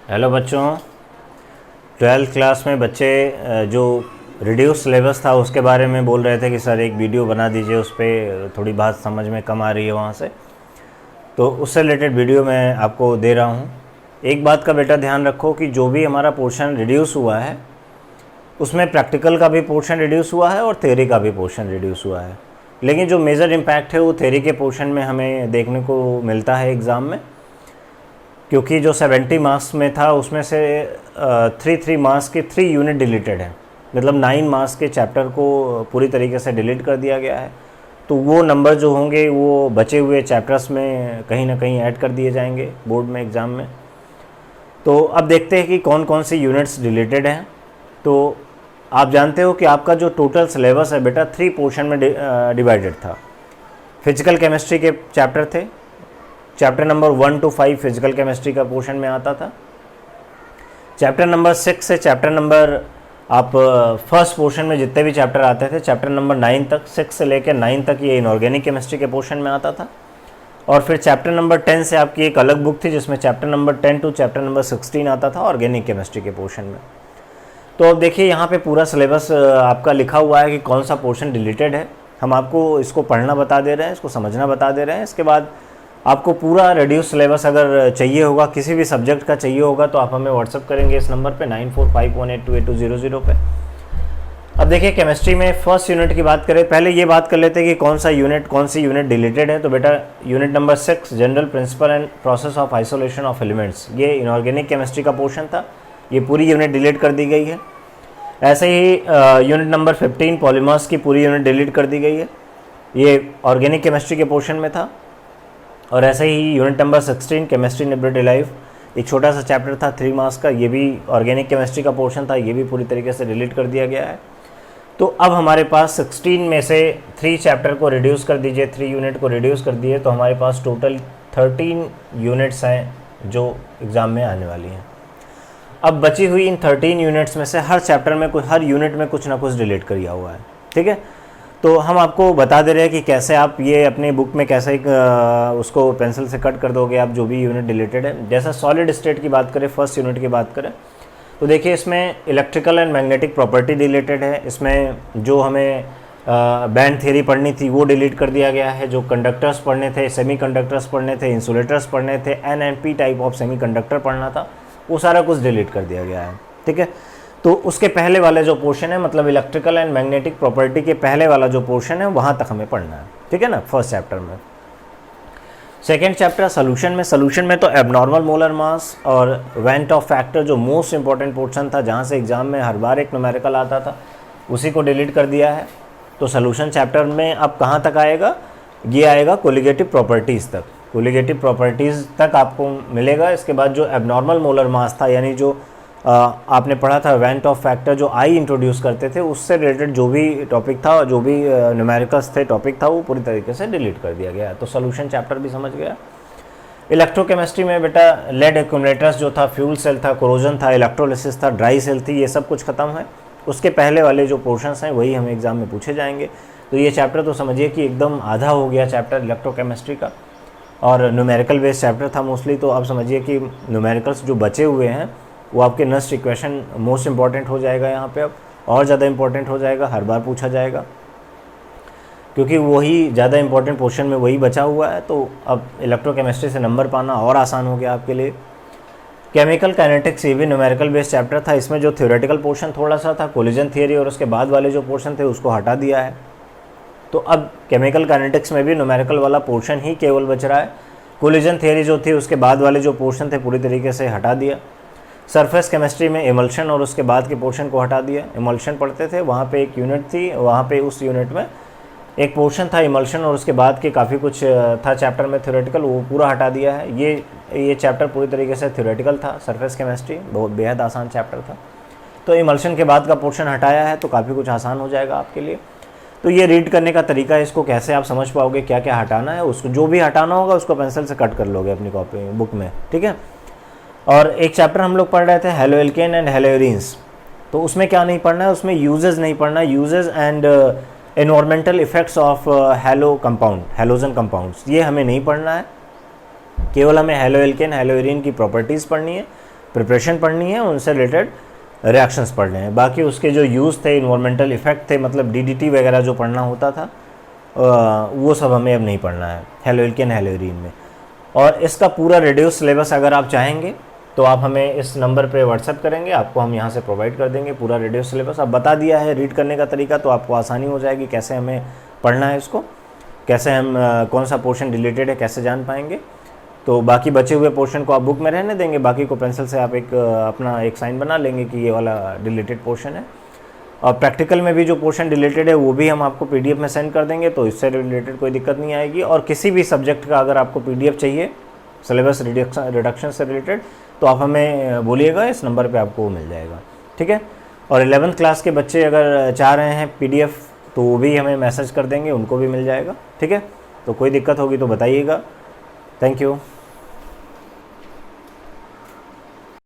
Hello बच्चों, 12th class में बच्चे जो रिड्यूस सिलेबस था उसके बारे में बोल रहे थे कि सर एक वीडियो बना दीजिए, उस पर थोड़ी बात समझ में कम आ रही है वहाँ से, तो उससे रिलेटेड वीडियो मैं आपको दे रहा हूँ। एक बात का बेटा ध्यान रखो कि जो भी हमारा पोर्शन रिड्यूस हुआ है उसमें प्रैक्टिकल का भी पोर्शन रिड्यूस हुआ है और थ्योरी का भी पोर्शन रिड्यूस हुआ है, लेकिन जो मेजर इम्पैक्ट है वो थ्योरी के पोर्शन में हमें देखने को मिलता है एग्ज़ाम में, क्योंकि जो 70 मार्क्स में था उसमें से 3 मार्क्स के 3 यूनिट डिलीटेड है, मतलब 9 मार्क्स के चैप्टर को पूरी तरीके से डिलीट कर दिया गया है। तो वो नंबर जो होंगे वो बचे हुए चैप्टर्स में कहीं ना कहीं ऐड कर दिए जाएंगे बोर्ड में एग्ज़ाम में। तो अब देखते हैं कि कौन कौन सी यूनिट्स डिलीटेड हैं। तो आप जानते हो कि आपका जो टोटल सिलेबस है बेटा 3 पोर्शन में डिवाइडेड था। फिजिकल केमिस्ट्री के चैप्टर थे, chapter number 1 to 5 physical chemistry का पोर्शन में आता था। चैप्टर नंबर 6 से चैप्टर नंबर आप फर्स्ट पोर्शन में जितने भी चैप्टर आते थे, चैप्टर नंबर 9 तक, 6 से लेकर 9 तक ये इनऑर्गेनिक केमिस्ट्री के पोर्शन में आता था। और फिर चैप्टर नंबर 10 से आपकी एक अलग बुक थी जिसमें chapter number 10 to chapter number 16 आता था ऑर्गेनिक केमिस्ट्री के पोर्शन में। तो अब देखिए यहाँ पे पूरा सिलेबस आपका लिखा हुआ है कि कौन सा पोर्शन डिलीटेड है। हम आपको इसको पढ़ना बता दे रहे हैं, इसको समझना बता दे रहे हैं। इसके बाद आपको पूरा रिड्यूस सिलेबस अगर चाहिए होगा, किसी भी सब्जेक्ट का चाहिए होगा, तो आप हमें व्हाट्सअप करेंगे इस नंबर पे 9451828200 पे। अब देखिए केमिस्ट्री में फर्स्ट यूनिट की बात करें, पहले ये बात कर लेते हैं कि कौन सी यूनिट डिलीटेड है। तो बेटा unit number 6 general principle and process of isolation of elements, ये इनऑर्गेनिक केमिस्ट्री का पोर्शन था, ये पूरी यूनिट डिलीट कर दी गई है। ऐसे ही यूनिट नंबर 15 पॉलीमर्स की पूरी यूनिट डिलीट कर दी गई है, ये ऑर्गेनिक केमिस्ट्री के पोर्शन में था। और ऐसे ही यूनिट नंबर 16 केमिस्ट्री नेबरेटिव लाइफ, एक छोटा सा चैप्टर था 3 मार्क्स का, ये भी ऑर्गेनिक केमिस्ट्री का पोर्शन था, ये भी पूरी तरीके से डिलीट कर दिया गया है। तो अब हमारे पास 16 में से 3 चैप्टर को रिड्यूस कर दीजिए, 3 यूनिट को रिड्यूस कर दिए, तो हमारे पास टोटल 13 यूनिट्स हैं जो एग्ज़ाम में आने वाली हैं। अब बची हुई इन 13 यूनिट्स में से हर यूनिट में कुछ ना कुछ डिलीट किया हुआ है, ठीक है। तो हम आपको बता दे रहे हैं कि कैसे आप ये अपनी बुक में कैसे उसको पेंसिल से कट कर दोगे आप जो भी यूनिट डिलीटेड है। जैसा सॉलिड स्टेट की बात करें, फर्स्ट यूनिट की बात करें, तो देखिए इसमें electrical and magnetic property deleted है। इसमें जो हमें बैंड थ्योरी पढ़नी थी वो डिलीट कर दिया गया है। जो कंडक्टर्स पढ़ने थे, सेमी कंडक्टर्स पढ़ने थे, इंसुलेटर्स पढ़ने थे, NMP type of semi conductor पढ़ना था, वो सारा कुछ डिलीट कर दिया गया है, ठीक है। तो उसके पहले वाला जो पोर्शन है, मतलब इलेक्ट्रिकल एंड मैग्नेटिक प्रॉपर्टी के पहले वाला जो पोर्शन है वहाँ तक हमें पढ़ना है, ठीक है ना, फर्स्ट चैप्टर में। सेकेंड चैप्टर सॉल्यूशन में तो एबनॉर्मल मोलर मास और वेंट ऑफ फैक्टर जो मोस्ट इंपॉर्टेंट पोर्शन था, जहाँ से एग्जाम में हर बार एक न्यूमेरिकल आता था, उसी को डिलीट कर दिया है। तो सॉल्यूशन चैप्टर में अब कहाँ तक आएगा, ये आएगा कोलिगेटिव प्रॉपर्टीज़ तक, कोलिगेटिव प्रॉपर्टीज़ तक आपको मिलेगा। इसके बाद जो एबनॉर्मल मोलर मास था, यानी जो आपने पढ़ा था वेंट ऑफ फैक्टर जो आई इंट्रोड्यूस करते थे, उससे रिलेटेड जो भी टॉपिक था, जो भी न्यूमेरिकल्स थे, टॉपिक था, वो पूरी तरीके से डिलीट कर दिया गया। तो सॉल्यूशन चैप्टर भी समझ गया। इलेक्ट्रोकेमिस्ट्री में बेटा लेड एक्यूमुलेटर्स जो था, फ्यूल सेल था, कोरोजन था, इलेक्ट्रोलिसिस था, ड्राई सेल थी, ये सब कुछ खत्म है। उसके पहले वाले जो पोर्शंस हैं वही हमें एग्जाम में पूछे जाएंगे। तो ये चैप्टर तो समझिए कि एकदम आधा हो गया चैप्टर इलेक्ट्रोकेमिस्ट्री का, और न्यूमेरिकल बेस्ड चैप्टर था मोस्टली। तो अब समझिए कि न्यूमेरिकल्स जो बचे हुए हैं वो आपके नेक्स्ट इक्वेशन मोस्ट इंपॉर्टेंट हो जाएगा, यहाँ पे अब और ज़्यादा इंपॉर्टेंट हो जाएगा, हर बार पूछा जाएगा, क्योंकि वही ज़्यादा इंपॉर्टेंट पोर्शन में वही बचा हुआ है। तो अब इलेक्ट्रोकेमिस्ट्री से नंबर पाना और आसान हो गया आपके लिए। केमिकल काइनेटिक्स ये भी न्यूमेरिकल बेस्ड चैप्टर था, इसमें जो थ्योरेटिकल पोर्शन थोड़ा सा था, कोलिजन थियरी, और उसके बाद वाले जो पोर्शन थे उसको हटा दिया है। तो अब केमिकल काइनेटिक्स में भी न्यूमेरिकल वाला पोर्शन ही केवल बच रहा है। कोलिजन थियरी जो थी उसके बाद वाले जो पोर्शन थे पूरी तरीके से हटा दिया। सरफेस केमिस्ट्री में इमल्शन और उसके बाद के पोर्शन को हटा दिया। इमल्शन पढ़ते थे, वहाँ पे एक यूनिट थी, वहाँ पे उस यूनिट में एक पोर्शन था इमल्शन, और उसके बाद के काफ़ी कुछ था चैप्टर में थ्योरेटिकल, वो पूरा हटा दिया है। ये चैप्टर पूरी तरीके से थ्योरेटिकल था, सरफेस केमिस्ट्री बहुत बेहद आसान चैप्टर था। तो इमल्शन के बाद का पोर्शन हटाया है, तो काफ़ी कुछ आसान हो जाएगा आपके लिए। तो ये रीड करने का तरीका है, इसको कैसे आप समझ पाओगे क्या क्या हटाना है, उसको जो भी हटाना होगा उसको पेंसिल से कट कर लोगे अपनी कॉपी बुक में, ठीक है। और एक चैप्टर हम लोग पढ़ रहे थे हेलोएल्केन एंड हेलोएरीन्स, तो उसमें क्या नहीं पढ़ना है, उसमें यूजेस नहीं पढ़ना, uses and environmental effects of halogen compounds, ये हमें नहीं पढ़ना है। केवल हमें हेलोएल्केन हेलोएरीन की प्रॉपर्टीज़ पढ़नी है, प्रिपरेशन पढ़नी है, उनसे रिलेटेड रिएक्शंस पढ़ने हैं। बाकी उसके जो यूज़ थे, इन्वायरमेंटल इफ़ेक्ट थे, मतलब डीडीटी वगैरह जो पढ़ना होता था वो सब हमें अब नहीं पढ़ना है हेलोइल्केन हेलोइरीन में। और इसका पूरा रेड्यूस सिलेबस अगर आप चाहेंगे तो आप हमें इस नंबर पे व्हाट्सएप करेंगे, आपको हम यहाँ से प्रोवाइड कर देंगे पूरा रेड्यूस सिलेबस। अब बता दिया है रीड करने का तरीका, तो आपको आसानी हो जाएगी कैसे हमें पढ़ना है इसको, कैसे हम कौन सा पोर्शन डिलीटेड है कैसे जान पाएंगे। तो बाकी बचे हुए पोर्शन को आप बुक में रहने देंगे, बाकी को पेंसिल से आप अपना एक साइन बना लेंगे कि ये वाला डिलीटेड पोर्शन है। और प्रैक्टिकल में भी जो पोर्शन डिलीटेड है वो भी हम आपको पीडीएफ में सेंड कर देंगे, तो इससे रिलेटेड कोई दिक्कत नहीं आएगी। और किसी भी सब्जेक्ट का अगर आपको पीडीएफ चाहिए सिलेबस रिडक्शन से रिलेटेड, तो आप हमें बोलिएगा, इस नंबर पे आपको वो मिल जाएगा, ठीक है। और 11th क्लास के बच्चे अगर चाह रहे हैं पीडीएफ, तो वो भी हमें मैसेज कर देंगे, उनको भी मिल जाएगा, ठीक है। तो कोई दिक्कत होगी तो बताइएगा। Thank you.